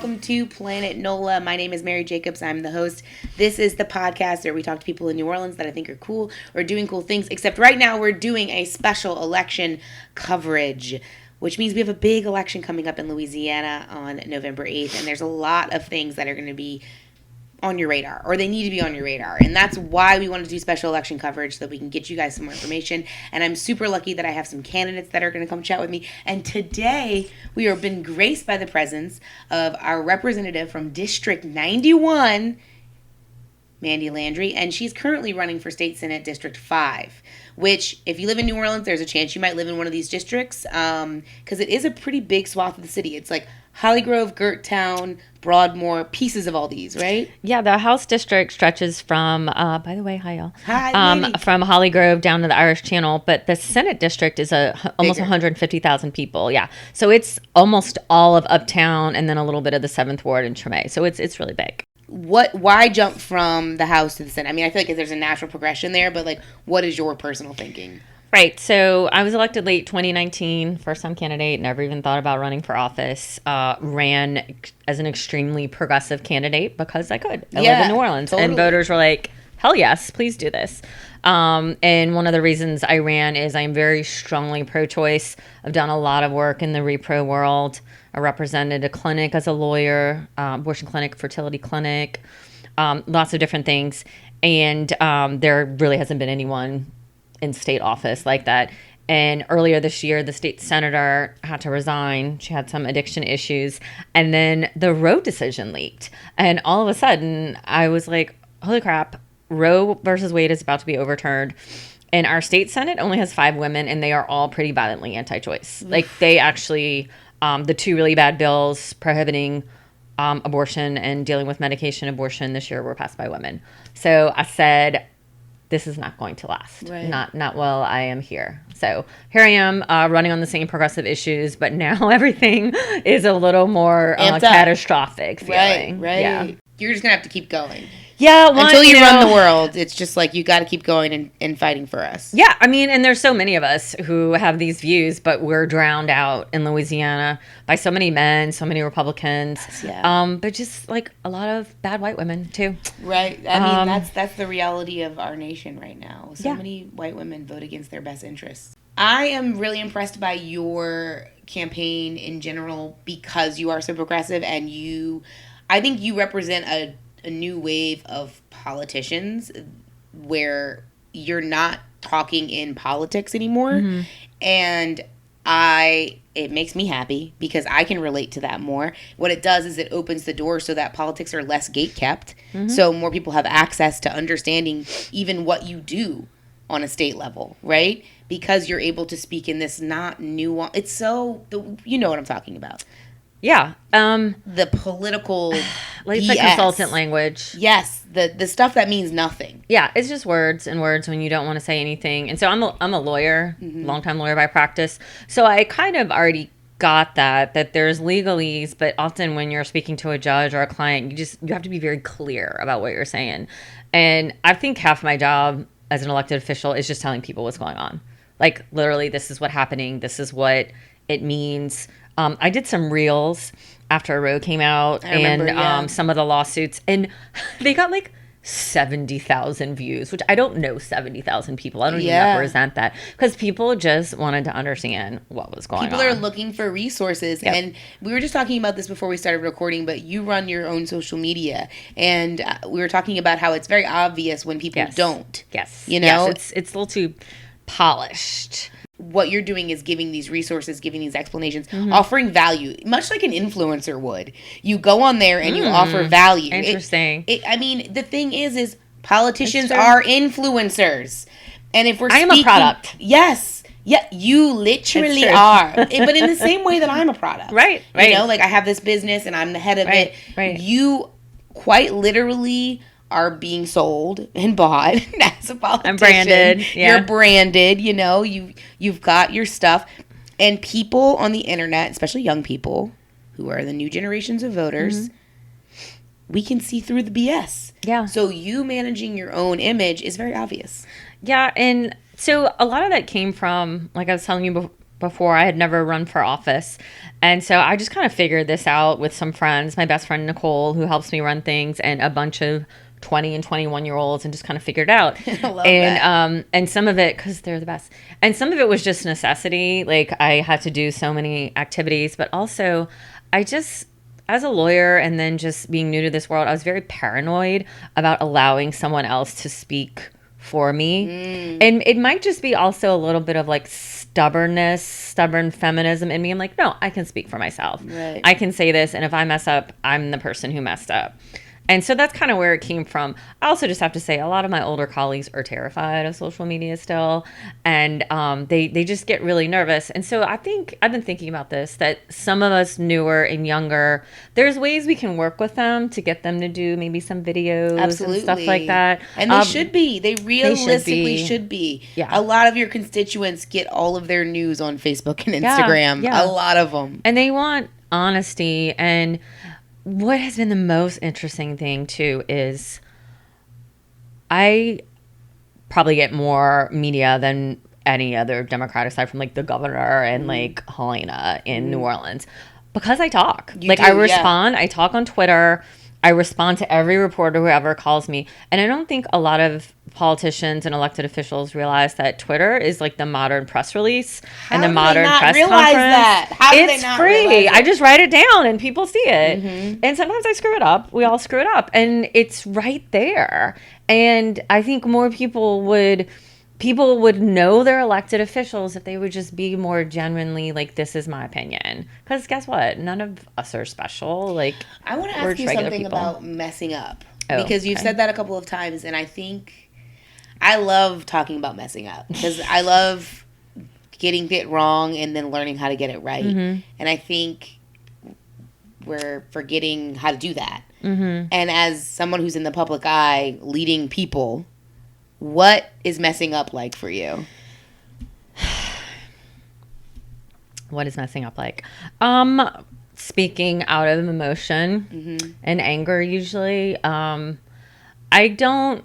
welcome to Planet NOLA. My name is Mary Jacobs. I'm the host. This is the podcast where we talk to people in New Orleans that I think are cool or doing cool things, except right now we're doing a special election coverage, which means we have a big election coming up in Louisiana on November 8th, and there's a lot of things that are going to be on your radar, or they need to be on your radar, and that's why we want to do special election coverage, so that we can get you guys some more information. And I'm super lucky that I have some candidates that are going to come chat with me, and today we have been graced by the presence of our representative from District 91, Mandie Landry, and she's currently running for State Senate District 5, which, if you live in New Orleans, there's a chance you might live in one of these districts, because it is a pretty big swath of the city. It's like Holly Grove, Gerttown, Broadmoor, pieces of all these, right? Yeah, the House district stretches from, by the way, hi y'all. Hi, from Holly Grove down to the Irish Channel, but the Senate district is almost 150,000 people. Yeah, so it's almost all of Uptown and then a little bit of the 7th Ward and Treme. So it's really big. Why jump from the House to the Senate? I mean, I feel like there's a natural progression there, but like, what is your personal thinking? Right. So I was elected late 2019, first-time candidate, never even thought about running for office. Ran as an extremely progressive candidate because I could. I live in New Orleans. Totally. And voters were like, hell yes, please do this. And one of the reasons I ran is I'm very strongly pro-choice. I've done a lot of work in the repro world. I represented a clinic as a lawyer, abortion clinic, fertility clinic, lots of different things. And there really hasn't been anyone in state office like that. And earlier this year, the state senator had to resign. She had some addiction issues. And then the Roe decision leaked. And all of a sudden, I was like, holy crap, Roe versus Wade is about to be overturned. And our state senate only has 5 women, and they are all pretty violently anti-choice. Like, they actually, the 2 really bad bills prohibiting abortion and dealing with medication abortion this year were passed by women. So I said, this is not going to last. Right. Not while I am here. So here I am running on the same progressive issues, but now everything is a little more catastrophic feeling. Right. Yeah. You're just going to have to keep going. Yeah. Until you run the world, it's just like you got to keep going and fighting for us. Yeah. I mean, and there's so many of us who have these views, but we're drowned out in Louisiana by so many men, so many Republicans. Yeah. But just like a lot of bad white women too. Right. I mean, that's the reality of our nation right now. So many white women vote against their best interests. I am really impressed by your campaign in general because you are so progressive, and I think you represent a new wave of politicians where you're not talking in politics anymore. Mm-hmm. And it makes me happy because I can relate to that more. What it does is it opens the door so that politics are less gatekept. Mm-hmm. So more people have access to understanding even what you do on a state level, right? Because you're able to speak in this not nuance. It's so, you know what I'm talking about. Yeah. The political like it's like consultant language. Yes. The stuff that means nothing. Yeah. It's just words and words when you don't want to say anything. And so I'm a lawyer, mm-hmm. longtime lawyer by practice. So I kind of already got that there's legalese, but often when you're speaking to a judge or a client, you have to be very clear about what you're saying. And I think half my job as an elected official is just telling people what's going on. Like, literally, this is what's happening. This is what it means. I did some reels after Roe came out some of the lawsuits, and they got like 70,000 views, which I don't know 70,000 people. I don't even represent that because people just wanted to understand what was going on. People are looking for resources. Yep. And we were just talking about this before we started recording, but you run your own social media, and we were talking about how it's very obvious when people don't. Yes. You know? Yes, it's a little too polished. What you're doing is giving these resources, giving these explanations, mm-hmm. offering value, much like an influencer would. You go on there and you offer value. Interesting. I mean, the thing is politicians are influencers. And if we're I am a product. Yes. Yeah, you literally are. But in the same way that I'm a product. Right. You know, like I have this business and I'm the head of it. Right. You quite literally are being sold and bought as a politician. I'm branded. Yeah. You're branded, you know, you've got your stuff. And people on the internet, especially young people who are the new generations of voters, we can see through the BS. Yeah. So you managing your own image is very obvious. Yeah, and so a lot of that came from, like I was telling you before before. I had never run for office. And so I just kind of figured this out with some friends, my best friend Nicole, who helps me run things, and a bunch of 20 and 21-year-olds, and just kind of figured it out. I love that. And some of it, because they're the best, and some of it was just necessity. Like, I had to do so many activities, but also I just, as a lawyer and then just being new to this world, I was very paranoid about allowing someone else to speak for me. And it might just be also a little bit of like stubborn feminism in me. I'm like, no, I can speak for myself. Right. I can say this, and if I mess up, I'm the person who messed up. And so that's kind of where it came from. I also just have to say, a lot of my older colleagues are terrified of social media still, and they just get really nervous. And so I think I've been thinking about this, that some of us newer and younger, there's ways we can work with them to get them to do maybe some videos Absolutely. and stuff like that. And they should be. They realistically should be. Yeah. A lot of your constituents get all of their news on Facebook and Instagram. Yeah. A lot of them. And they want honesty. And what has been the most interesting thing, too, is I probably get more media than any other Democrat, aside from, like, the governor and, like, Helena in New Orleans, because I talk. I respond. Yeah. I talk on Twitter. I respond to every reporter who ever calls me. And I don't think a lot of politicians and elected officials realize that Twitter is like the modern press release and the modern press conference. How do it's they not free. realize it? I just write it down and people see it. And sometimes I screw it up. We all screw it up. And it's right there. And I think more people would know their elected officials if they would just be more genuinely like, this is my opinion. Because guess what? None of us are special. Like, I want to ask you something about messing up. Because you've said that a couple of times, and I think I love talking about messing up. Because I love getting it wrong and then learning how to get it right. And I think we're forgetting how to do that. And as someone who's in the public eye leading people, what is messing up like for you? What is messing up like? Speaking out of emotion and anger usually. I don't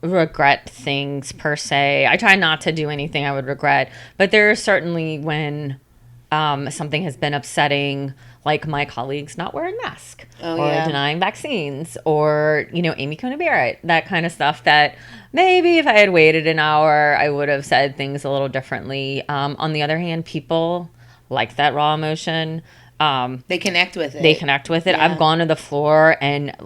regret things per se. I try not to do anything I would regret, but there are certainly when something has been upsetting, like my colleagues not wearing masks denying vaccines, or, Amy Coney Barrett, that kind of stuff that maybe if I had waited an hour, I would have said things a little differently. On the other hand, people like that raw emotion. They connect with it. Yeah. I've gone to the floor and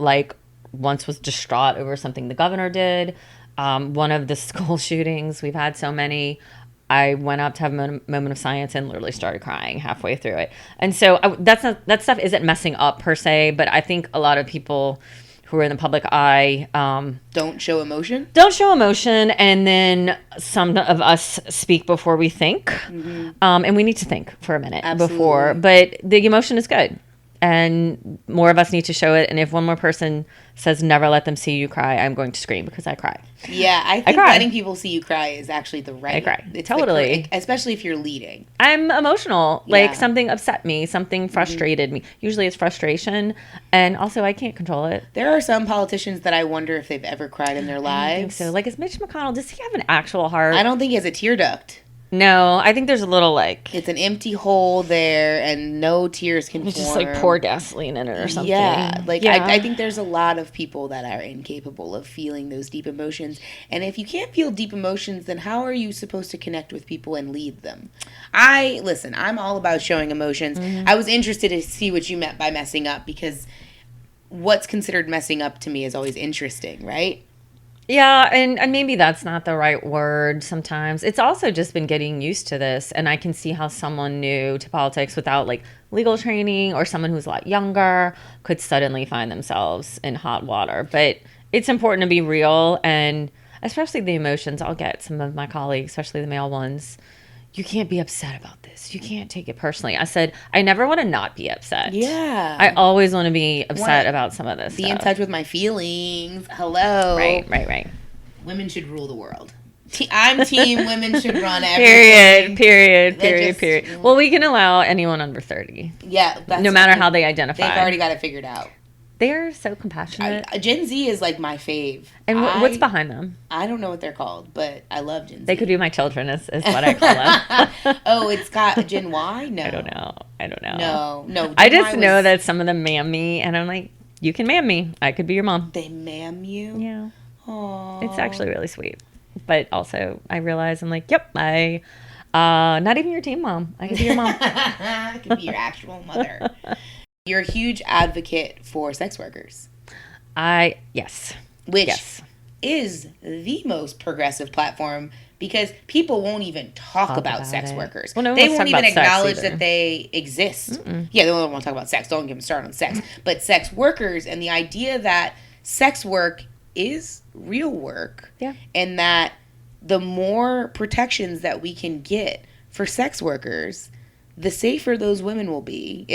once was distraught over something the governor did. One of the school shootings, we've had so many. I went up to have a moment of silence and literally started crying halfway through it. And so that stuff isn't messing up per se, but I think a lot of people who are in the public eye don't show emotion. And then some of us speak before we think. And we need to think for a minute before. But the emotion is good. And more of us need to show it. And if one more person says never let them see you cry, I'm going to scream because I cry. Yeah, I think letting people see you cry is actually the right. I cry. It's totally. Especially if you're leading. I'm emotional. Something upset me. Something frustrated me. Usually it's frustration. And also I can't control it. There are some politicians that I wonder if they've ever cried in their lives. I don't think so. Is Mitch McConnell, does he have an actual heart? I don't think he has a tear duct. No, I think there's a little it's an empty hole there and no tears can form. Just pour gasoline in it or something. Yeah, I think there's a lot of people that are incapable of feeling those deep emotions. And if you can't feel deep emotions, then how are you supposed to connect with people and lead them? I'm all about showing emotions. I was interested to see what you meant by messing up, because what's considered messing up to me is always interesting, right? Yeah, and maybe that's not the right word sometimes. It's also just been getting used to this, and I can see how someone new to politics without legal training, or someone who's a lot younger, could suddenly find themselves in hot water. But it's important to be real, and especially the emotions. I'll get some of my colleagues, especially the male ones, you can't be upset about this. You can't take it personally. I said, I never want to not be upset. Yeah. I always want to be upset about some of this stuff. Be in touch with my feelings. Hello. Right. Women should rule the world. I'm team women should run everything. Period. Well, we can allow anyone under 30. Yeah. No matter how they identify. They've already got it figured out. They're so compassionate. Gen Z is like my fave. And what's behind them? I don't know what they're called, but I love Gen Z. They could be my children, is what I call them. Oh, it's got Gen Y? No. I don't know. No. I just know that some of them mam me, and I'm like, you can mam me. I could be your mom. They mam you? Yeah. Aww. It's actually really sweet. But also, I realize I'm like, yep, not even your team mom. I could be your mom. I could be your actual mother. You're a huge advocate for sex workers. Yes. Which yes. is the most progressive platform because people won't even talk about sex workers. Well, no they won't even acknowledge that they exist. Yeah, they don't want to talk about sex. Don't get me started on sex. But sex workers and the idea that sex work is real work. Yeah. And that the more protections that we can get for sex workers, the safer those women will be.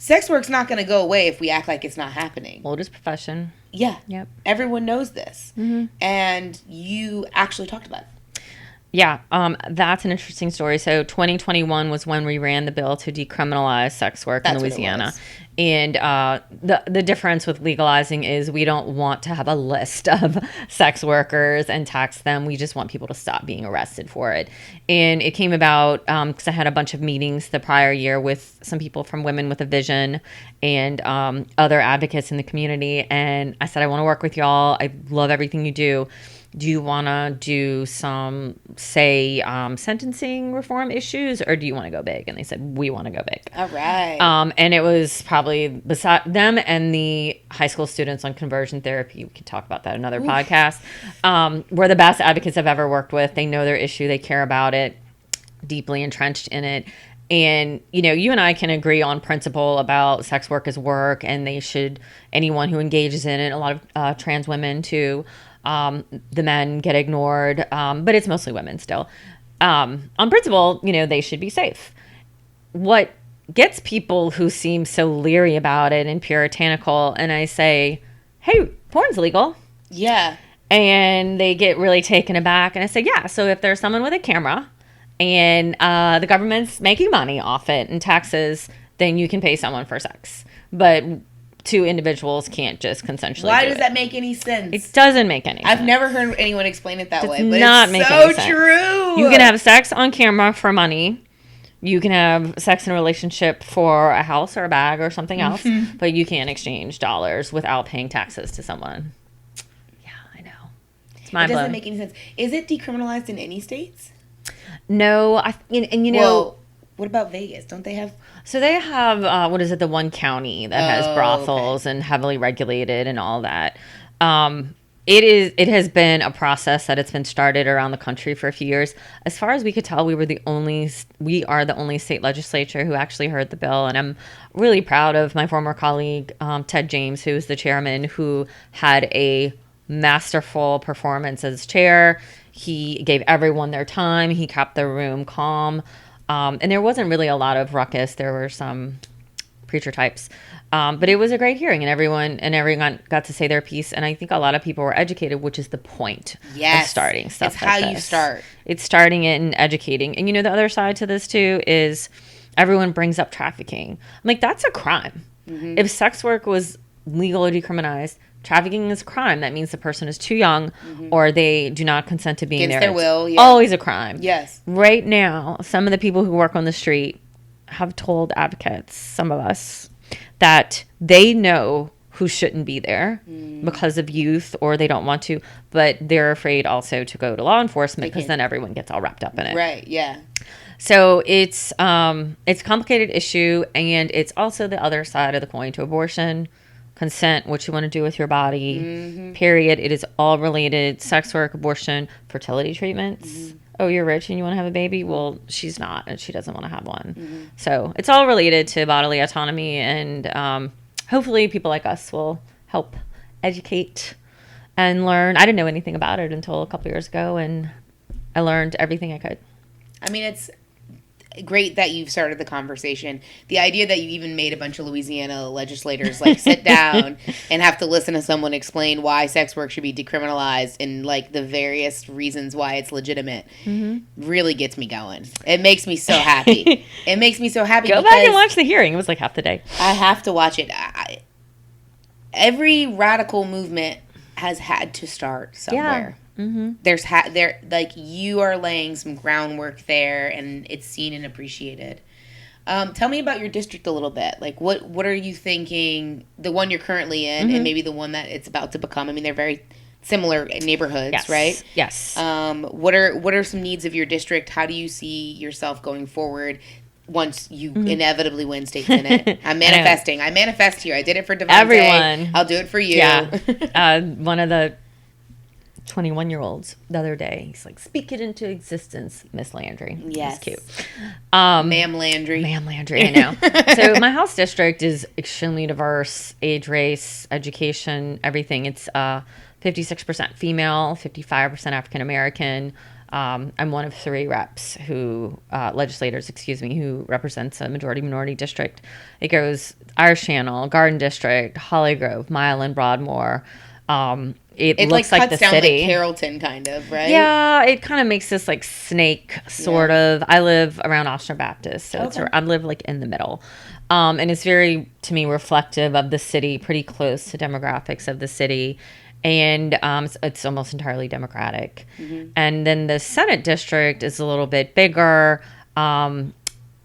Sex work's not going to go away if we act like it's not happening. Oldest profession. Yeah. Yep. Everyone knows this. Mm-hmm. And you actually talked about it. Yeah, that's an interesting story. So 2021 was when we ran the bill to decriminalize sex work in Louisiana. And the difference with legalizing is we don't want to have a list of sex workers and tax them. We just want people to stop being arrested for it. And it came about because I had a bunch of meetings the prior year with some people from Women with a Vision and other advocates in the community. And I said, I want to work with y'all. I love everything you do. Do you want to do some, say, sentencing reform issues, or do you want to go big? And they said, we want to go big. All right. And it was probably beside them and the high school students on conversion therapy. We can talk about that in another podcast. We're the best advocates I've ever worked with. They know their issue. They care about it, deeply entrenched in it. And, you and I can agree on principle about sex work is work, and anyone who engages in it, a lot of trans women too, the men get ignored, but it's mostly women still. On principle, they should be safe. What gets people who seem so leery about it and puritanical, and I say, hey, porn's legal. Yeah. And they get really taken aback, and I say, yeah, so if there's someone with a camera and the government's making money off it and taxes, then you can pay someone for sex. But two individuals can't just consensually Why does that make any sense? It doesn't make any sense. I've never heard anyone explain it that way, but not it's so true. You can have sex on camera for money. You can have sex in a relationship for a house or a bag or something else, but you can't exchange dollars without paying taxes to someone. Yeah, I know. It's mind-blowing. It doesn't make any sense. Is it decriminalized in any states? No, Well, what about Vegas? Don't they have? So they have, the one county that has brothels and heavily regulated and all that. It has been a process that it's been started around the country for a few years. As far as we could tell, we are the only state legislature who actually heard the bill. And I'm really proud of my former colleague, Ted James, who is the chairman, who had a masterful performance as chair. He gave everyone their time. He kept the room calm. And there wasn't really a lot of ruckus. There were some preacher types. But it was a great hearing, and everyone got to say their piece. And I think a lot of people were educated, which is the point of starting stuff. It's how you start. It's starting it and educating. And the other side to this too is everyone brings up trafficking. I'm like, that's a crime. Mm-hmm. If sex work was legal or decriminalized, trafficking is a crime. That means the person is too young or they do not consent to being against there. their will. Yeah. Always a crime. Yes. Right now, some of the people who work on the street have told advocates, some of us, that they know who shouldn't be there because of youth or they don't want to, but they're afraid also to go to law enforcement because then everyone gets all wrapped up in it. Right, yeah. So it's a complicated issue, and it's also the other side of the coin to abortion, consent, what you want to do with your body, period. It is all related. Sex work, abortion, fertility treatments. Oh, you're rich and you want to have a baby? Well, she's not, and she doesn't want to have one. So it's all related to bodily autonomy, and hopefully people like us will help educate and learn. I didn't know anything about it until a couple years ago, and I learned everything I could. I mean, it's great that you've started the conversation. The idea that you even made a bunch of Louisiana legislators sit down and have to listen to someone explain why sex work should be decriminalized and the various reasons why it's legitimate really gets me going. It makes me so happy. It makes me so happy. Go back and watch the hearing. It was half the day. I have to watch it. every radical movement has had to start somewhere. Yeah. Mm-hmm. There, like, you are laying some groundwork there, and it's seen and appreciated. Tell me about your district a little bit. Like, what are you thinking? The one you're currently in, and maybe the one that it's about to become. I mean, they're very similar neighborhoods, yes. right? Yes. What are some needs of your district? How do you see yourself going forward once you inevitably win state senate? I'm manifesting. I manifest here. I did it for Devontae. Everyone. I'll do it for you. Yeah. One of the 21-year-olds the other day, he's like, speak it into existence, Miss Landry. Yes. It's cute. Ma'am Landry. Ma'am Landry, I know. So my house district is extremely diverse, age, race, education, everything. It's 56% female, 55% African American. I'm one of 3 legislators, who represents a majority minority district. It goes Irish Channel, Garden District, Holly Grove, Mile and Broadmoor. It looks like cuts the down city. Like Carrollton, kind of, right? Yeah, it kind of makes this like snake sort of. I live around Oster Baptist, so I live like in the middle, and it's very, to me, reflective of the city, pretty close to demographics of the city, and it's almost entirely Democratic. Mm-hmm. And then the Senate district is a little bit bigger.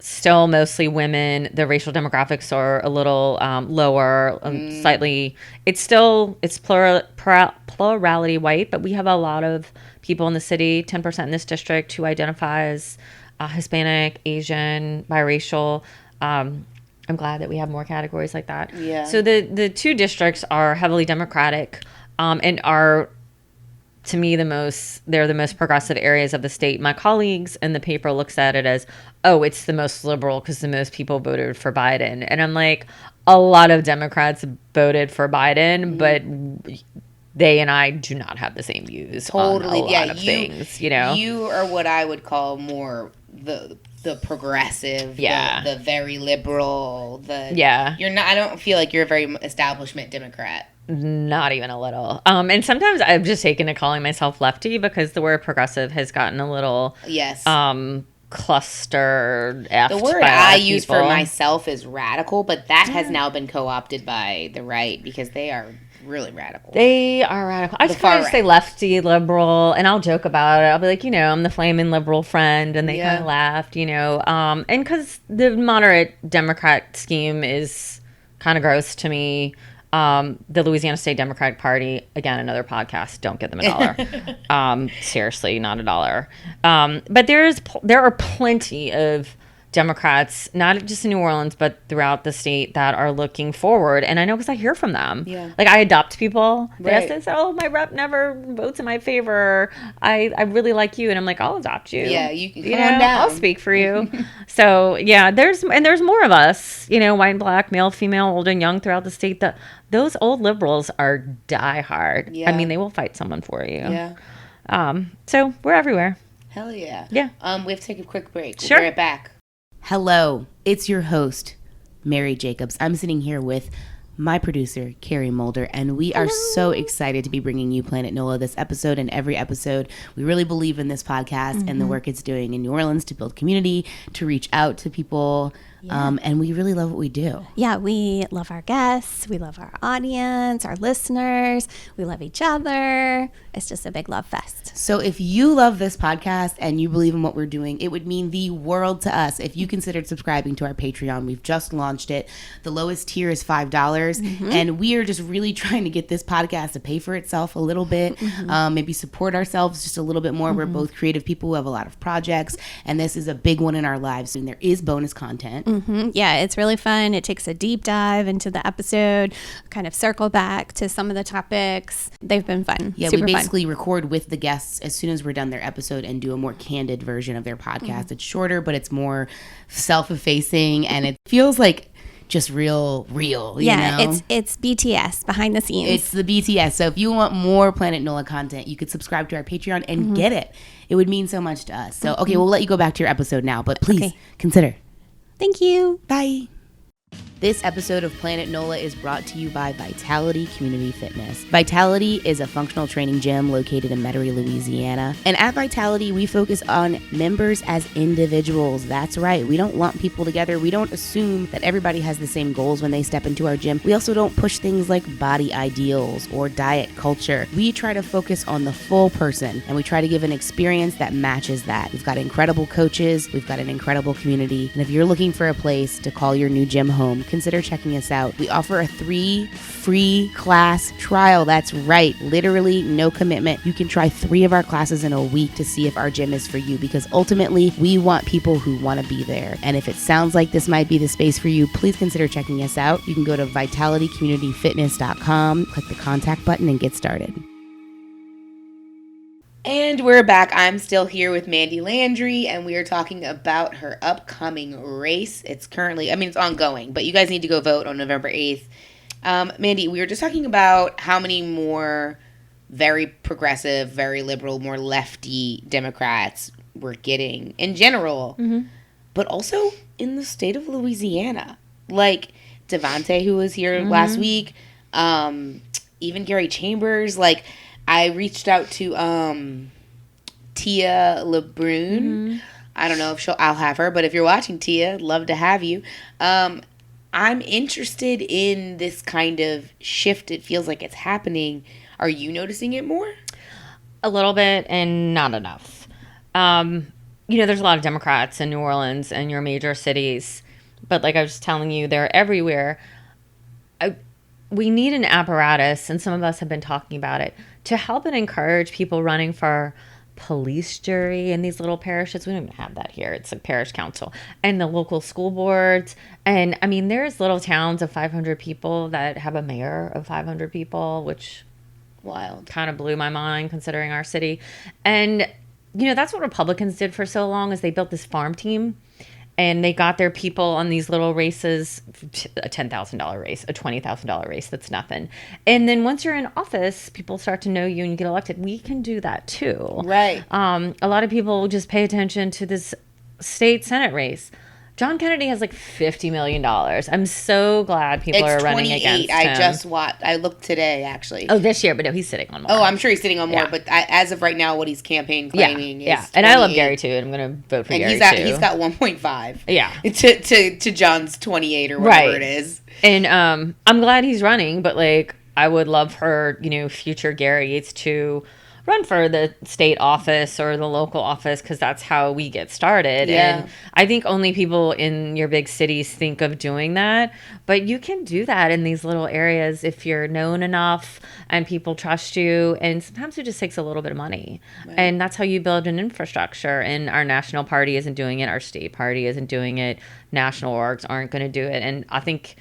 Still mostly women. The racial demographics are a little lower, slightly. It's plurality white, but we have a lot of people in the city, 10% in this district, who identify as Hispanic, Asian, biracial. I'm glad that we have more categories like that. Yeah. So the 2 districts are heavily Democratic, and are, to me, they're the most progressive areas of the state. My colleagues in the paper looks at it as, oh, it's the most liberal because the most people voted for Biden. And I'm like, a lot of Democrats voted for Biden, but they and I do not have the same views on a lot of things, you know? You are what I would call more the progressive, the very liberal, you're not, I don't feel like you're a very establishment Democrat. Not even a little. And sometimes I've just taken to calling myself lefty because the word progressive has gotten a little clustered. The word I use for myself is radical, but that has now been co-opted by the right because they are really radical. They are radical. I just kind of say lefty, liberal, and I'll joke about it. I'll be like, I'm the flaming liberal friend, and they kind of laughed, and because the moderate Democrat scheme is kind of gross to me. The Louisiana State Democratic Party, again, another podcast. Don't give them $1. Seriously, not $1. But there are plenty of Democrats, not just in New Orleans, but throughout the state, that are looking forward. And I know because I hear from them. Yeah. Like, I adopt people. They say, oh, my rep never votes in my favor. I really like you. And I'm like, I'll adopt you. Yeah, you can come on down. I'll speak for you. So, yeah, there's more of us, white and black, male, female, old and young throughout the state. Those old liberals are diehard. Yeah. I mean, they will fight someone for you. Yeah. So we're everywhere. Hell yeah. Yeah. We have to take a quick break. Sure. We'll be right back. Hello, it's your host, Mary Jacobs. I'm sitting here with my producer, Carrie Mulder, and we are so excited to be bringing you Planet NOLA this episode and every episode. We really believe in this podcast and the work it's doing in New Orleans to build community, to reach out to people. Yeah. And we really love what we do. Yeah, we love our guests. We love our audience, our listeners. We love each other. It's just a big love fest. So if you love this podcast and you believe in what we're doing, it would mean the world to us if you considered subscribing to our Patreon. We've just launched it. The lowest tier is $5. And we are just really trying to get this podcast to pay for itself a little bit. Maybe support ourselves just a little bit more. We're both creative people who have a lot of projects. And this is a big one in our lives. And there is bonus content. Yeah, it's really fun. It takes a deep dive into the episode, kind of circle back to some of the topics. They've been fun. Yeah, we basically record with the guests as soon as we're done their episode and do a more candid version of their podcast. It's shorter, but it's more self-effacing, and it feels like just real, you know? It's BTS, behind the scenes. It's the BTS. So if you want more Planet NOLA content, you could subscribe to our Patreon and get it. It would mean so much to us. So, okay, we'll let you go back to your episode now, but please consider. Thank you. Bye. This episode of Planet NOLA is brought to you by Vitality Community Fitness. Vitality is a functional training gym located in Metairie, Louisiana. And at Vitality, we focus on members as individuals. That's right. We don't lump people together. We don't assume that everybody has the same goals when they step into our gym. We also don't push things like body ideals or diet culture. We try to focus on the full person, and we try to give an experience that matches that. We've got incredible coaches. We've got an incredible community. And if you're looking for a place to call your new gym home, consider checking us out. We offer a 3 free class trial. That's right. Literally no commitment. You can try 3 of our classes in a week to see if our gym is for you, because ultimately we want people who want to be there. And if it sounds like this might be the space for you, please consider checking us out. You can go to vitalitycommunityfitness.com, click the contact button, and get started. And we're back. I'm still here with Mandie Landry, and we are talking about her upcoming race. It's currently, it's ongoing, but you guys need to go vote on November 8th. Mandie, we were just talking about how many more very progressive, very liberal, more lefty Democrats we're getting in general, but also in the state of Louisiana. Like Devontae, who was here last week, even Gary Chambers, I reached out to Tia LeBrun. I don't know if I'll have her, but if you're watching, Tia, love to have you. I'm interested in this kind of shift. It feels like it's happening. Are you noticing it more? A little bit, and not enough. There's a lot of Democrats in New Orleans and your major cities, but like I was telling you, they're everywhere. We need an apparatus, and some of us have been talking about it, to help and encourage people running for police jury in these little parishes. We don't even have that here. It's a parish council and the local school boards. And there's little towns of 500 people that have a mayor of 500 people, which wild, kind of blew my mind considering our city. And, that's what Republicans did for so long, is they built this farm team. And they got their people on these little races, a $10,000 race, a $20,000 race. That's nothing. And then once you're in office, people start to know you and you get elected. We can do that too. Right. A lot of people just pay attention to this state Senate race. John Kennedy has $50 million. I'm so glad people are running against him. I just watched. I looked today, actually. Oh, this year, but no, he's sitting on more. Oh, I'm sure he's sitting on more, but as of right now, what he's campaign claiming is 28. And I love Gary, too, and I'm going to vote for Gary, too. He's got 1.5. Yeah. To John's 28 or whatever it is. And I'm glad he's running, but, I would love for, future Gary Yates to run for the state office or the local office, because that's how we get started. Yeah. And I think only people in your big cities think of doing that, but you can do that in these little areas if you're known enough and people trust you. And sometimes it just takes a little bit of money. Right. And that's how you build an infrastructure. And our national party isn't doing it. Our state party isn't doing it. National orgs aren't going to do it. And I think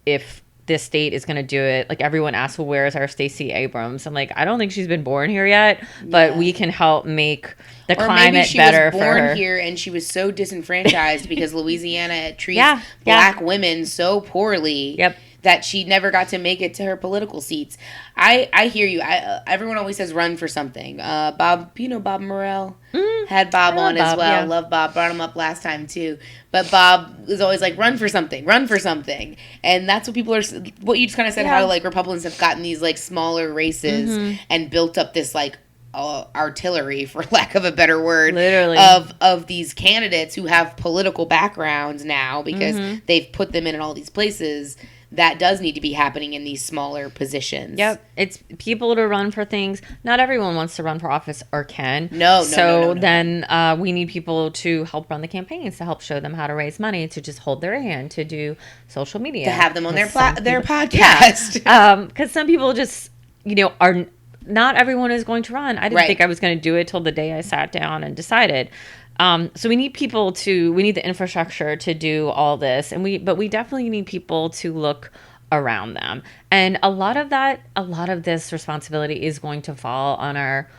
if this state is going to do it, everyone asks, well, where is our Stacey Abrams? I'm I don't think she's been born here yet, but we can help make the climate better for her. Or maybe she was born here and she was so disenfranchised because Louisiana treats black women so poorly that she never got to make it to her political seats. I hear you. Everyone always says run for something. Bob, Bob Morrell? Had Bob on as well. Yeah. Love Bob. Brought him up last time too. But Bob is always run for something. And that's what people are, what you just kind of said, how Republicans have gotten these smaller races and built up this artillery, for lack of a better word, literally, of these candidates who have political backgrounds now because they've put them in all these places. That does need to be happening in these smaller positions. Yep. It's people to run for things. Not everyone wants to run for office or can. No. Then we need people to help run the campaigns, to help show them how to raise money, to just hold their hand, to do social media. To have them on their podcast. Because some people just, are... Not everyone is going to run. I didn't think I was going to do it till the day I sat down and decided. So we need we need the infrastructure to do all this. But we definitely need people to look around them. And a lot of this responsibility is going to fall on our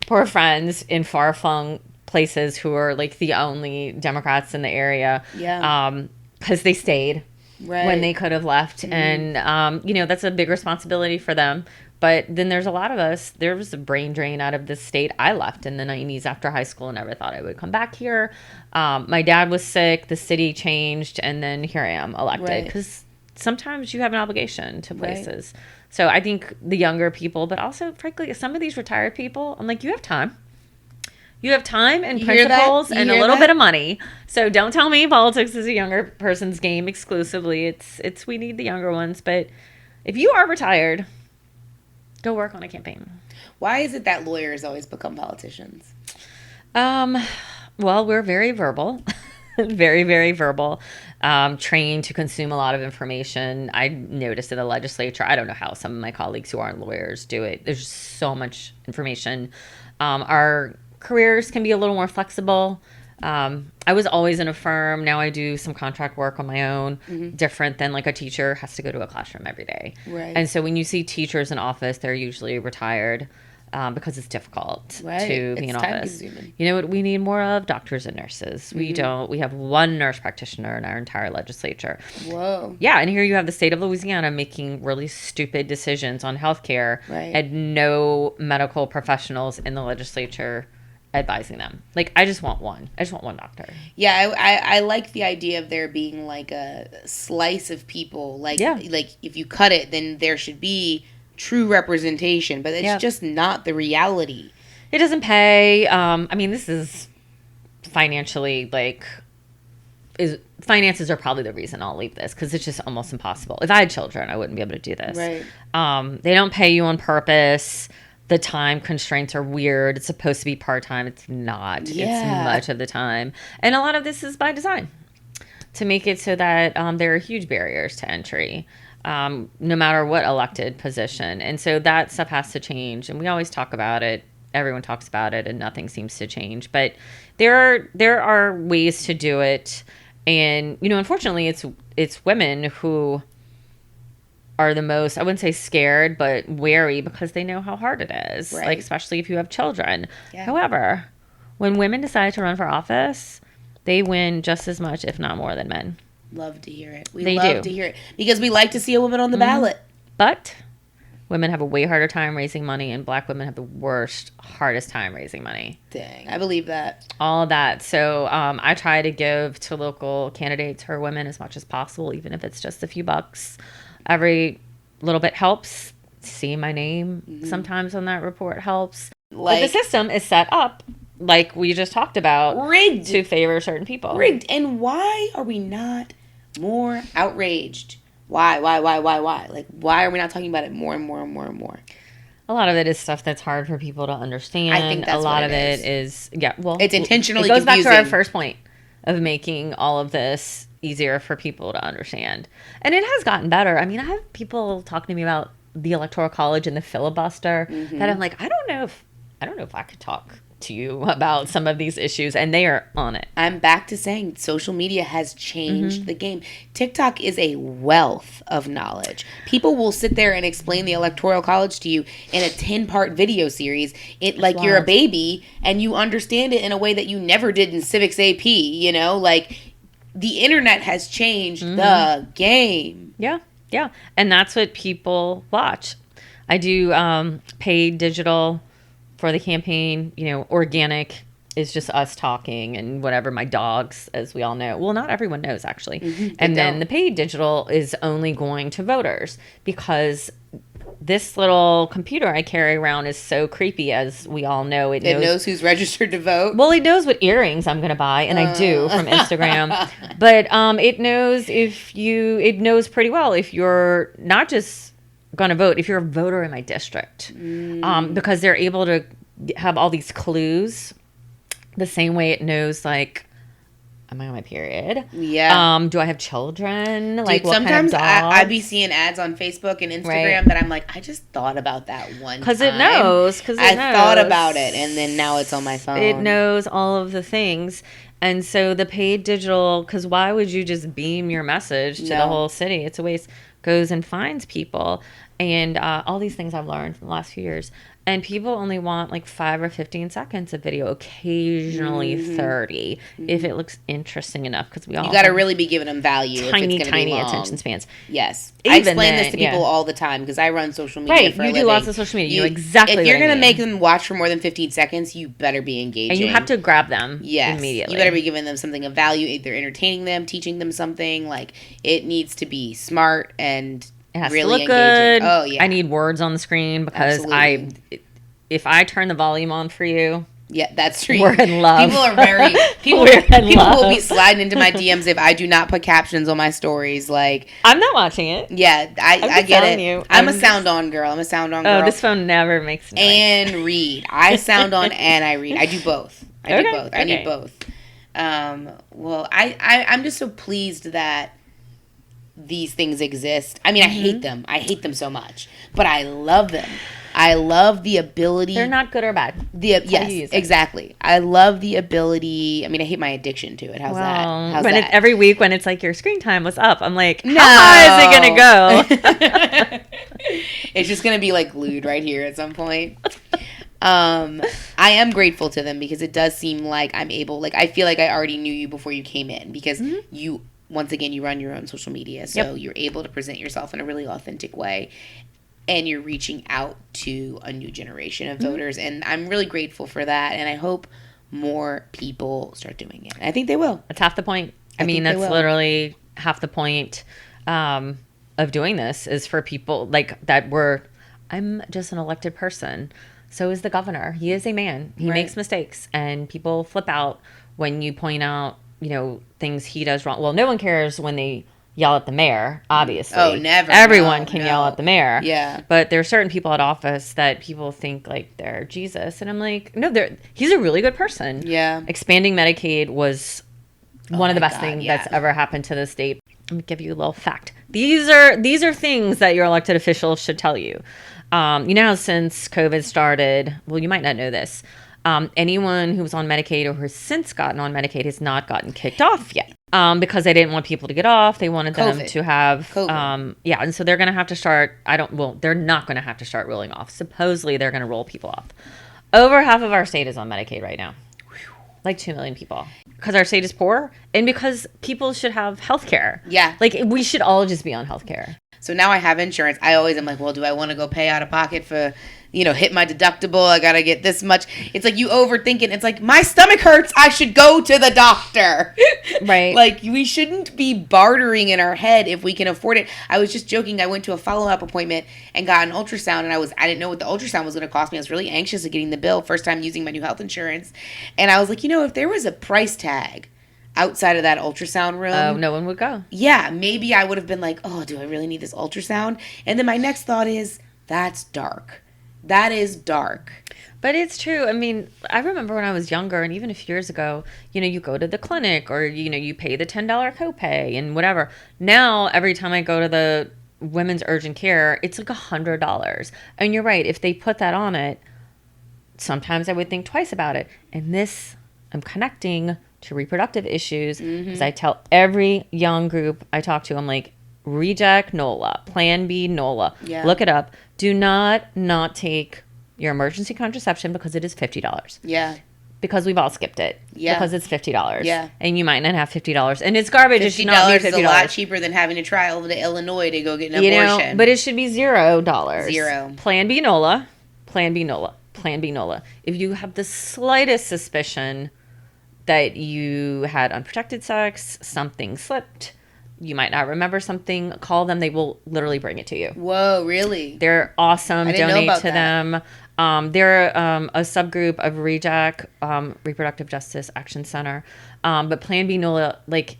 poor friends in far-flung places who are the only Democrats in the area. Yeah. Because they stayed when they could have left. And, that's a big responsibility for them. But then there's a lot of us, there was a brain drain out of this state. I left in the 90s after high school and never thought I would come back here. My dad was sick, the city changed, and then here I am elected because sometimes you have an obligation to places. Right. So I think the younger people, but also, frankly, some of these retired people, I'm like, you have time. You have time and principles and a little bit of money. So don't tell me politics is a younger person's game exclusively. It's we need the younger ones. But if you are retired, go work on a campaign. Why is it that lawyers always become politicians? Well, we're very verbal. Very, very verbal, trained to consume a lot of information. I noticed in the legislature, I don't know how some of my colleagues who aren't lawyers do it. There's just so much information. Our careers can be a little more flexible. I was always in a firm. Now I do some contract work on my own, different than like a teacher has to go to a classroom every day. Right. And so when you see teachers in office, they're usually retired. Because it's difficult to be in office. You know what we need more of? Doctors and nurses. We don't. We have one nurse practitioner in our entire legislature. Whoa. Yeah, and here you have the state of Louisiana making really stupid decisions on healthcare, and no medical professionals in the legislature advising them. Like, I just want one. I just want one doctor. Yeah, I like the idea of there being like a slice of people. Like if you cut it, then there should be true representation, but it's just not the reality. It doesn't pay. I mean, this is financially finances are probably the reason I'll leave this, because it's just almost impossible. If I had children, I wouldn't be able to do this. Right. They don't pay you on purpose. The time constraints are weird. It's supposed to be part-time. It's not. It's much of the time. And a lot of this is by design to make it so that there are huge barriers to entry. No matter what elected position. And so that stuff has to change. And we always talk about it. Everyone talks about it and nothing seems to change. But there are ways to do it. And, you know, unfortunately, it's women who are the most, I wouldn't say scared, but wary, because they know how hard it is. Right. Like, especially if you have children. Yeah. However, when women decide to run for office, they win just as much, if not more, than men. Love to hear it. We love to hear it because we like to see a woman on the ballot. But women have a way harder time raising money, and black women have the hardest time raising money. Dang, I believe that. All of that. So I try to give to local candidates who are women as much as possible, even if it's just a few bucks. Every little bit helps. Seeing my name sometimes on that report helps. But the system is set up, like we just talked about, rigged to favor certain people. Rigged. And why are we not more outraged? Why? Like, why are we not talking about it more and more and more and more? A lot of it is stuff that's hard for people to understand. I think that's a lot of it is it's intentionally It goes confusing. back to our first point of making all of this easier for people to understand. And it has gotten better. I mean, I have people talking to me about the Electoral College and the filibuster that I'm like, I don't know if I could talk to you about some of these issues, and they are on it. I'm back to saying social media has changed the game. TikTok is a wealth of knowledge. People will sit there and explain the Electoral College to you in a 10-part video series. Like you're a baby and you understand it in a way that you never did in civics AP, you know? Like, the internet has changed the game. Yeah. And that's what people watch. I do paid digital for the campaign. You know, organic is just us talking and whatever. My dogs, as we all know. Well, not everyone knows, actually. And then the paid digital is only going to voters, because this little computer I carry around is so creepy, as we all know. It knows who's registered to vote. Well, it knows what earrings I'm going to buy, and I do from Instagram. But it knows pretty well if you're not just going to vote, if you're a voter in my district, because they're able to have all these clues the same way it knows, like, am I on my period? Yeah. Do I have children? Dude, like, what sometimes kind of dogs? I be seeing ads on Facebook and Instagram that I'm like, I just thought about that one time. Because it knows. I thought about it, and then now it's on my phone. It knows all of the things. And so the paid digital, because why would you just beam your message to the whole city? It's a waste. Goes and finds people. and all these things I've learned from the last few years. And people only want like 5 or 15 seconds of video, occasionally 30, if it looks interesting enough. Because you got to really be giving them value. Tiny, if it's tiny be long. attention spans. Yes, Even I explain this to then, people all the time because I run social media for a living. You do lots of social media. You know exactly. If you're going to make them watch for more than 15 seconds, you better be engaging. And you have to grab them. Immediately. You better be giving them something of value. Either entertaining them, teaching them something. Like it needs to be smart and it has really to look engaging. good. Oh yeah. I need words on the screen because if I turn the volume on for you. Yeah, that's true. We're in love. People will be sliding into my DMs if I do not put captions on my stories. Like I'm not watching it. Yeah, I get it. You. I'm a sound on girl. Oh, this phone never makes noise. And read. I sound on and I read. I do both. I need both. Well, I'm just so pleased that these things exist. I mean, I hate them. I hate them so much, but I love them. I love the ability. They're not good or bad. Yes, exactly. I love the ability. I mean, I hate my addiction to it. How's that? Every week when it's like your screen time was up, I'm like, how high is it gonna go? It's just gonna be like glued right here at some point. I am grateful to them because it does seem like I'm able. Like I feel like I already knew you before you came in because you. Once again, you run your own social media, so you're able to present yourself in a really authentic way. And you're reaching out to a new generation of voters. And I'm really grateful for that. And I hope more people start doing it. I think they will. That's half the point. I mean, that's literally half the point of doing this is for people like that I'm just an elected person. So is the governor. He is a man. He makes mistakes. And people flip out when you point out, things he does wrong. Well, no one cares when they yell at the mayor, obviously. Oh, never. Everyone can yell at the mayor. Yeah. But there are certain people at office that people think like they're Jesus. And I'm like, no, he's a really good person. Yeah. Expanding Medicaid was one of the best things that's ever happened to the state. Let me give you a little fact. These are things that your elected officials should tell you. Since COVID started, well, you might not know this. Anyone who's on Medicaid or who has since gotten on Medicaid has not gotten kicked off yet because they didn't want people to get off. They wanted them to have, and so they're going to have to start. They're not going to have to start rolling off. Supposedly, they're going to roll people off. Over half of our state is on Medicaid right now, like 2 million people, because our state is poor and because people should have health care. Yeah, like we should all just be on health care. So now I have insurance. I always am like, well, do I want to go pay out of pocket for, hit my deductible? I got to get this much. It's like you overthink it. It's like, my stomach hurts. I should go to the doctor. Right. Like, we shouldn't be bartering in our head if we can afford it. I was just joking. I went to a follow-up appointment and got an ultrasound, and I didn't know what the ultrasound was going to cost me. I was really anxious at getting the bill, first time using my new health insurance. And I was like, if there was a price tag outside of that ultrasound room. Oh, no one would go. Yeah, maybe I would have been like, oh, do I really need this ultrasound? And then my next thought is, that's dark. That is dark. But it's true. I mean, I remember when I was younger and even a few years ago, you go to the clinic or, you pay the $10 copay and whatever. Now, every time I go to the women's urgent care, it's like $100. And you're right. If they put that on it, sometimes I would think twice about it. And this, I'm connecting to reproductive issues because I tell every young group I talk to, I'm like, reject NOLA, Plan B NOLA. Yeah. Look it up. Do not take your emergency contraception because it is $50. Yeah. Because we've all skipped it. Yeah. Because it's $50. Yeah. And you might not have $50. And it's garbage. It should not be $50. Is a lot cheaper than having to travel to Illinois to go get an abortion. But it should be $0. Zero. Plan B NOLA. Plan B NOLA. Plan B NOLA. If you have the slightest suspicion that you had unprotected sex, something slipped, you might not remember something, call them. They will literally bring it to you. Whoa, really? They're awesome. I didn't Donate know about to that. them. They're a subgroup of REJAC, Reproductive Justice Action Center. But Plan B NOLA, like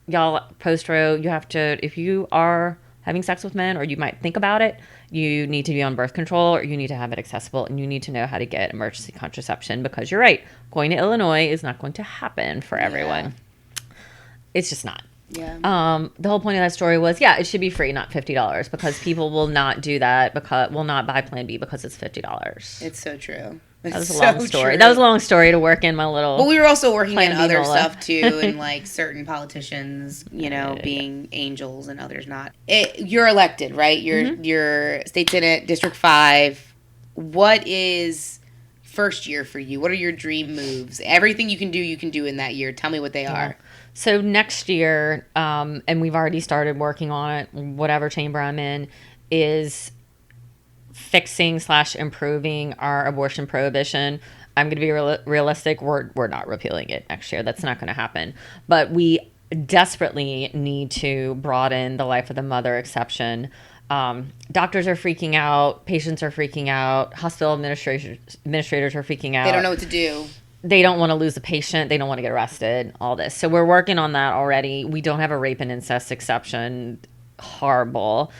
y'all post-row, you have to, if you are having sex with men or you might think about it, you need to be on birth control or you need to have it accessible and you need to know how to get emergency contraception because you're right. Going to Illinois is not going to happen for everyone. It's just not. The whole point of that story was, it should be free, not $50, because people will not do that, will not buy Plan B because it's $50. It's so true. That was a long story. That was a long story to work in my little. But we were also working in other Nola. stuff too, and like certain politicians, being angels and others not. You're elected, right? You're state senate, District 5. What is first year for you? What are your dream moves? Everything you can do in that year. Tell me what they are. So next year, and we've already started working on it, whatever chamber I'm in, is fixing / improving our abortion prohibition. I'm going to be realistic. We're not repealing it next year. That's not going to happen. But we desperately need to broaden the life of the mother exception. Doctors are freaking out. Patients are freaking out. Hospital administrators are freaking out. They don't know what to do. They don't want to lose a patient. They don't want to get arrested. All this. So we're working on that already. We don't have a rape and incest exception. Horrible.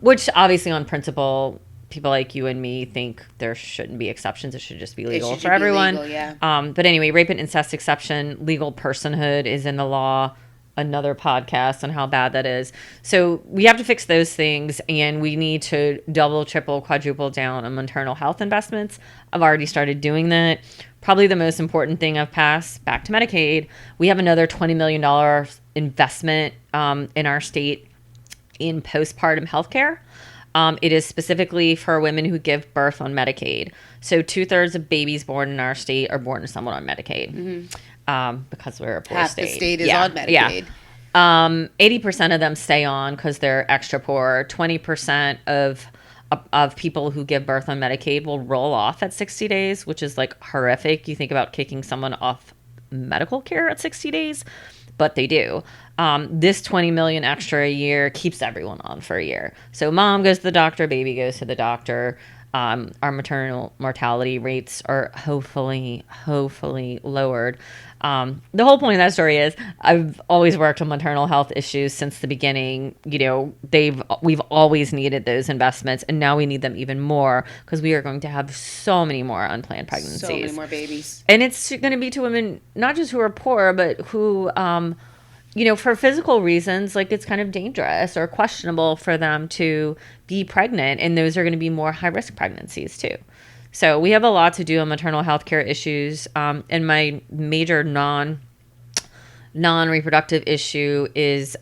Which obviously on principle, people like you and me think there shouldn't be exceptions. It should just be legal for everyone. Legal, yeah. But anyway, rape and incest exception, legal personhood is in the law. Another podcast on how bad that is. So we have to fix those things, and we need to double, triple, quadruple down on maternal health investments. I've already started doing that. Probably the most important thing I've passed, back to Medicaid. We have another $20 million investment in our state in postpartum health care. It is specifically for women who give birth on Medicaid. So 2/3 of babies born in our state are born to someone on Medicaid. Because we're a poor Half state. the state is on Medicaid. 80% of them stay on because they're extra poor. 20% of people who give birth on Medicaid will roll off at 60 days, which is like horrific. You think about kicking someone off medical care at 60 days, but they do. This $20 million extra a year keeps everyone on for a year. So mom goes to the doctor, baby goes to the doctor. Our maternal mortality rates are hopefully lowered. The whole point of that story is I've always worked on maternal health issues since the beginning. We've always needed those investments, and now we need them even more because we are going to have so many more unplanned pregnancies. So many more babies. And it's going to be to women, not just who are poor, but who, for physical reasons, like it's kind of dangerous or questionable for them to be pregnant. And those are going to be more high-risk pregnancies too. So we have a lot to do on maternal health care issues. And my major non-reproductive issue is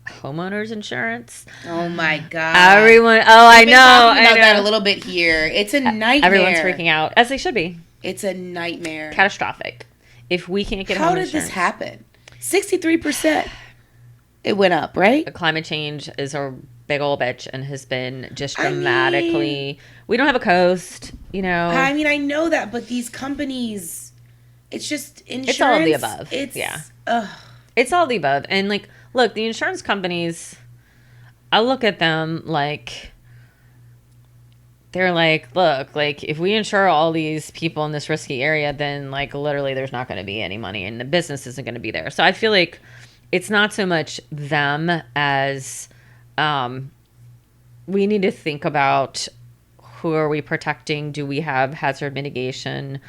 homeowners insurance. Oh my God. Everyone. Oh, I know. Talking about that a little bit here. It's a nightmare. Everyone's freaking out, as they should be. It's a nightmare. Catastrophic. If we can't get How home did insurance. this happen? 63%. It went up, right? Climate change is a big old bitch and has been just dramatically. We don't have a coast, I mean, I know that, but these companies, it's just insurance. It's all of the above. Ugh. It's all of the above. And look, the insurance companies, I look at them like, they're like, look, if we insure all these people in this risky area, then literally there's not going to be any money and the business isn't going to be there. So I feel like it's not so much them as we need to think about who are we protecting? Do we have hazard mitigation?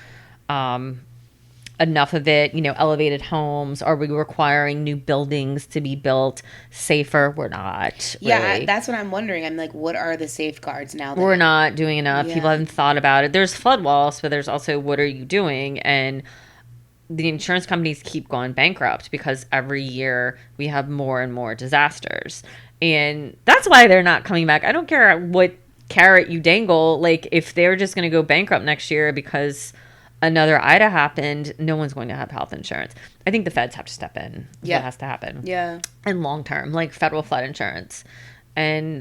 Enough of it, elevated homes? Are we requiring new buildings to be built safer? We're not. Yeah, really. that's what I'm wondering. I'm like, what are the safeguards now? We're not doing enough. Yeah. People haven't thought about it. There's flood walls, but there's also what are you doing? And the insurance companies keep going bankrupt because every year we have more and more disasters. And that's why they're not coming back. I don't care what carrot you dangle. If they're just going to go bankrupt next year because another Ida happened, no one's going to have health insurance. I think the feds have to step in. Yeah. What has to happen. Yeah. And long term, federal flood insurance. And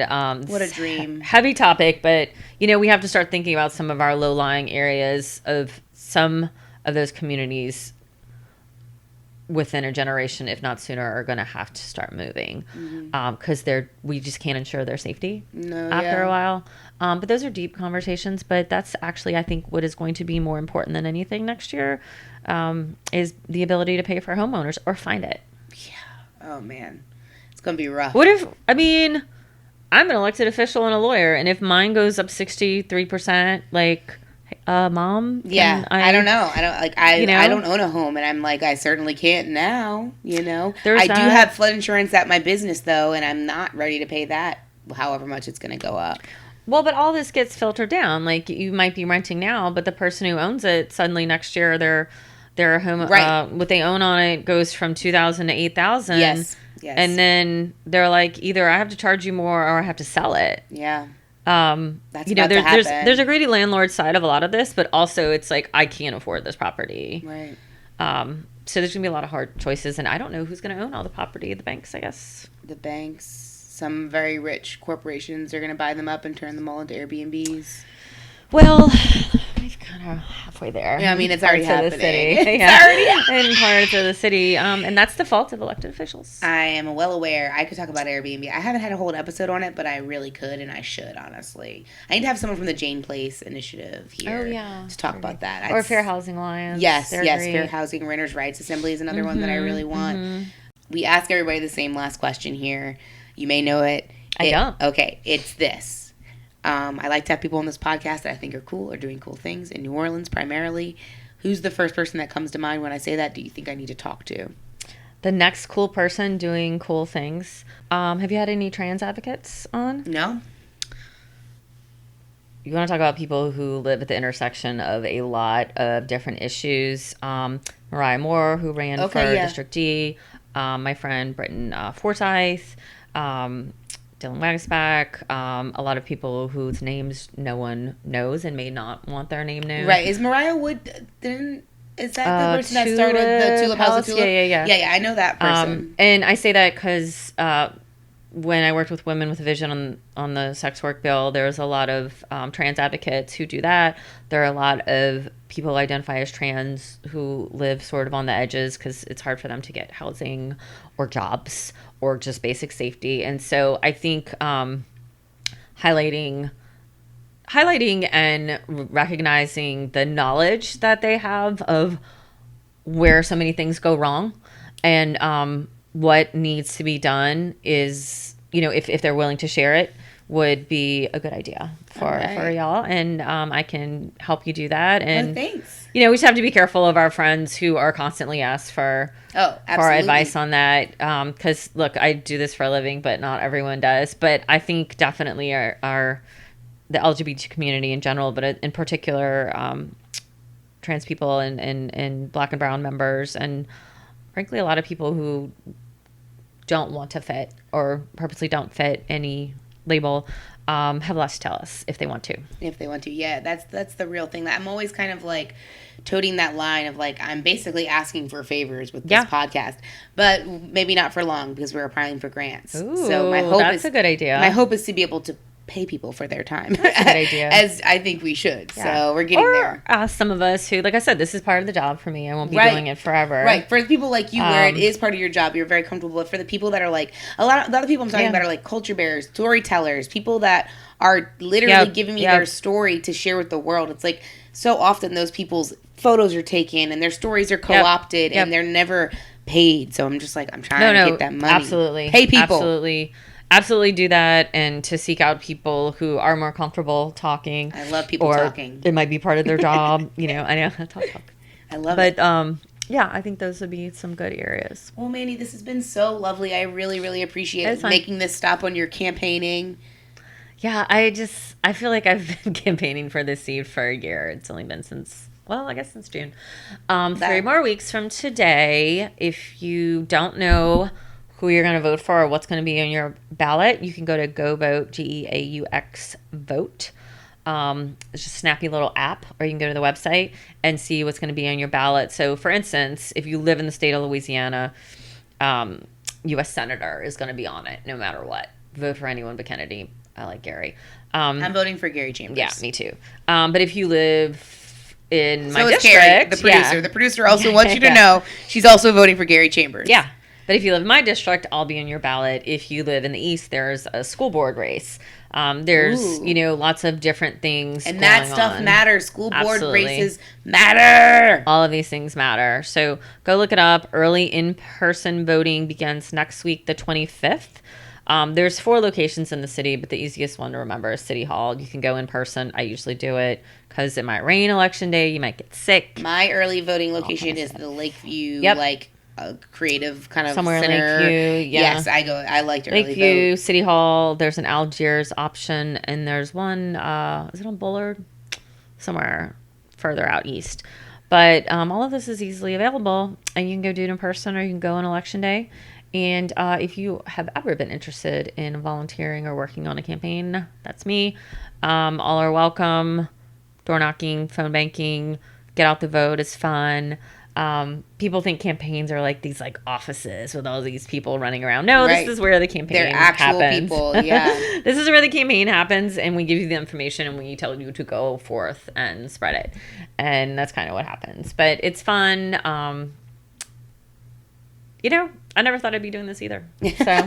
what a dream. Heavy topic, but we have to start thinking about some of our low-lying areas of some of those communities within a generation, if not sooner, are going to have to start moving because we just can't ensure their safety after a while. But those are deep conversations. But that's actually, I think, what is going to be more important than anything next year is the ability to pay for homeowners or find it. Yeah. Oh, man. It's going to be rough. I'm an elected official and a lawyer, and if mine goes up 63%, mom. Yeah, I don't know. I don't like. I don't own a home, and I'm like, I certainly can't now. There's I do have flood insurance at my business though, and I'm not ready to pay that. However much it's going to go up. Well, but all this gets filtered down. Like you might be renting now, but the person who owns it suddenly next year their home what they own on it goes from $2,000 to $8,000. Yes. And then they're like, either I have to charge you more or I have to sell it. Yeah. That's there's a greedy landlord side of a lot of this, but also it's like I can't afford this property. Right. So there's gonna be a lot of hard choices, and I don't know who's gonna own all the property. The banks, I guess. The banks. Some very rich corporations are gonna buy them up and turn them all into Airbnbs. Well, we've kind of halfway there. Yeah, I mean, it's already happening. It's already happening. In parts of the city. And that's the fault of elected officials. I am well aware. I could talk about Airbnb. I haven't had a whole episode on it, but I really could, and I should, honestly. I need to have someone from the Jane Place Initiative here to talk about that. Or Fair Housing Alliance. Yes, Fair Housing Renters' Rights Assembly is another one that I really want. We ask everybody the same last question here. You may know it. I don't. Okay, it's this. I like to have people on this podcast that I think are cool or doing cool things in New Orleans primarily. Who's the first person that comes to mind when I say that? Do you think I need to talk to? The next cool person doing cool things. Have you had any trans advocates on? No. You want to talk about people who live at the intersection of a lot of different issues. Mariah Moore, who ran for District D. My friend Britton Forsyth. Dylan Wagasback, a lot of people whose names no one knows and may not want their name known. Right. Is Mariah Wood, is that the person that started the Tulip House of Tulip? Yeah, I know that person. And I say that because when I worked with Women with a Vision on the sex work bill, there was a lot of trans advocates who do that. There are a lot of people who identify as trans who live sort of on the edges because it's hard for them to get housing or jobs or just basic safety. And so I think highlighting and recognizing the knowledge that they have of where so many things go wrong and what needs to be done is, if they're willing to share it, would be a good idea for y'all. And I can help you do that. And thanks. We just have to be careful of our friends who are constantly asked for advice on that. Because, look, I do this for a living, but not everyone does. But I think definitely our the LGBT community in general, but in particular, trans people and Black and brown members, and frankly, a lot of people who don't want to fit or purposely don't fit any label have less to tell us if they want to. Yeah, that's the real thing. That I'm always kind of like toting that line of like, I'm basically asking for favors with this podcast, but maybe not for long because we're applying for grants. Ooh, so my hope that's a good idea. My hope is to be able to pay people for their time. That's a good idea. As I think we should. Yeah. So we're getting there. Some of us who, like I said, this is part of the job for me. I won't be doing it forever. Right. For people like you where it is part of your job, you're very comfortable. But for the people that are like, a lot of people I'm talking about are like culture bearers, storytellers, people that are literally giving me their story to share with the world. It's like so often those people's photos are taken and their stories are co-opted and they're never paid. So I'm just like, I'm trying to get that money. Absolutely. Pay people. Absolutely do that, and to seek out people who are more comfortable talking. I love people talking. It might be part of their job. I know. Talk. I love it. But I think those would be some good areas. Well, Mandie, this has been so lovely. I really, really appreciate making this stop on your campaigning. Yeah, I feel like I've been campaigning for this seat for a year. It's only been since June. 3 more weeks from today. If you don't know who you're going to vote for or what's going to be on your ballot, you can go to Go Vote, GEAUX Vote. It's just a snappy little app, or you can go to the website and see what's going to be on your ballot. So, for instance, if you live in the state of Louisiana, U.S. Senator is going to be on it no matter what. Vote for anyone but Kennedy. I like Gary. I'm voting for Gary Chambers. Yeah, me too. But if you live in my district, Carrie, the producer. The producer also wants you to know she's also voting for Gary Chambers. Yeah. But if you live in my district, I'll be on your ballot. If you live in the East, there's a school board race. There's, lots of different things and that stuff matters. School board races matter. All of these things matter. So go look it up. Early in-person voting begins next week, the 25th. There's 4 locations in the city, but the easiest one to remember is City Hall. You can go in person. I usually do it because it might rain election day. You might get sick. My early voting location is the Lakeview, a creative kind of somewhere center. in Lakeview. Yeah. Yes, I like to early Lakeview, vote. City Hall. There's an Algiers option, and there's one. Is it on Bullard? Somewhere further out east. But all of this is easily available, and you can go do it in person, or you can go on election day. And if you have ever been interested in volunteering or working on a campaign, that's me. All are welcome. Door knocking, phone banking, get out the vote is fun. People think campaigns are like these like offices with all these people running around. No, Right. This is where the campaign They're actual happens. people, yeah. This is where the campaign happens, and we give you the information, and we tell you to go forth and spread it. And that's kind of what happens. But it's fun. I never thought I'd be doing this either. So,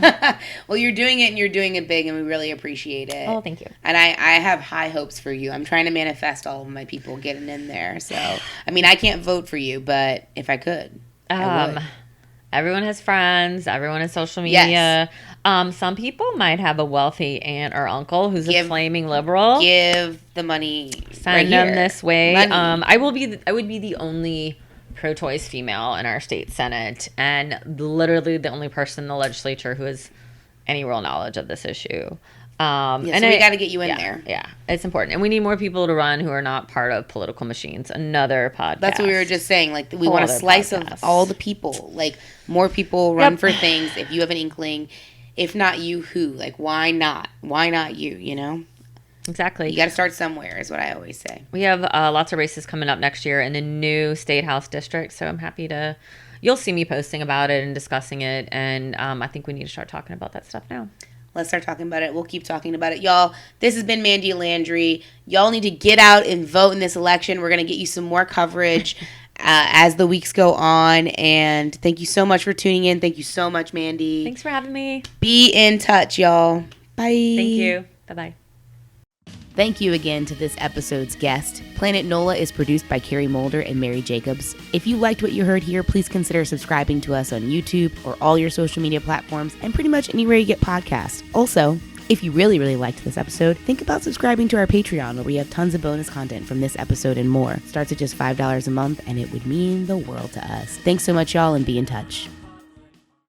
Well, you're doing it, and you're doing it big, and we really appreciate it. oh, thank you. And I have high hopes for you. I'm trying to manifest all of my people getting in there. So, I mean, I can't vote for you, but if I could, I would. Everyone has friends. Everyone has social media. Yes. Some people might have a wealthy aunt or uncle who's a Give- flaming liberal. Give the money. Send right them here. this way. Money. I would be the only pro-choice female in our state senate, and literally the only person in the legislature who has any real knowledge of this issue. So we got to get you in there. Yeah, it's important, and we need more people to run who are not part of political machines. Another podcast. That's what we were just saying. Like, we Whole want a other slice podcast. of all the people. Like, more people run Yep. for things. If you have an inkling, if not you, who? Like, why not? Why not you? You know, Exactly. you got to start somewhere. Is what I always say. We have lots of races coming up next year in the new state house district, so I'm happy to. You'll see me posting about it and discussing it, and I think we need to start talking about that stuff now. Let's start talking about it. We'll keep talking about it. Y'all, this has been Mandie Landry. Y'all need to get out and vote in this election. We're going to get you some more coverage as the weeks go on. And thank you so much for tuning in. Thank you so much, Mandie. Thanks for having me. Be in touch, y'all. Bye. Thank you. Bye-bye. Thank you again to this episode's guest. Planet NOLA is produced by Carrie Mulder and Mary Jacobs. If you liked what you heard here, please consider subscribing to us on YouTube or all your social media platforms and pretty much anywhere you get podcasts. Also, if you really, really liked this episode, think about subscribing to our Patreon, where we have tons of bonus content from this episode and more. It starts at just $5 a month, and it would mean the world to us. Thanks so much, y'all, and be in touch.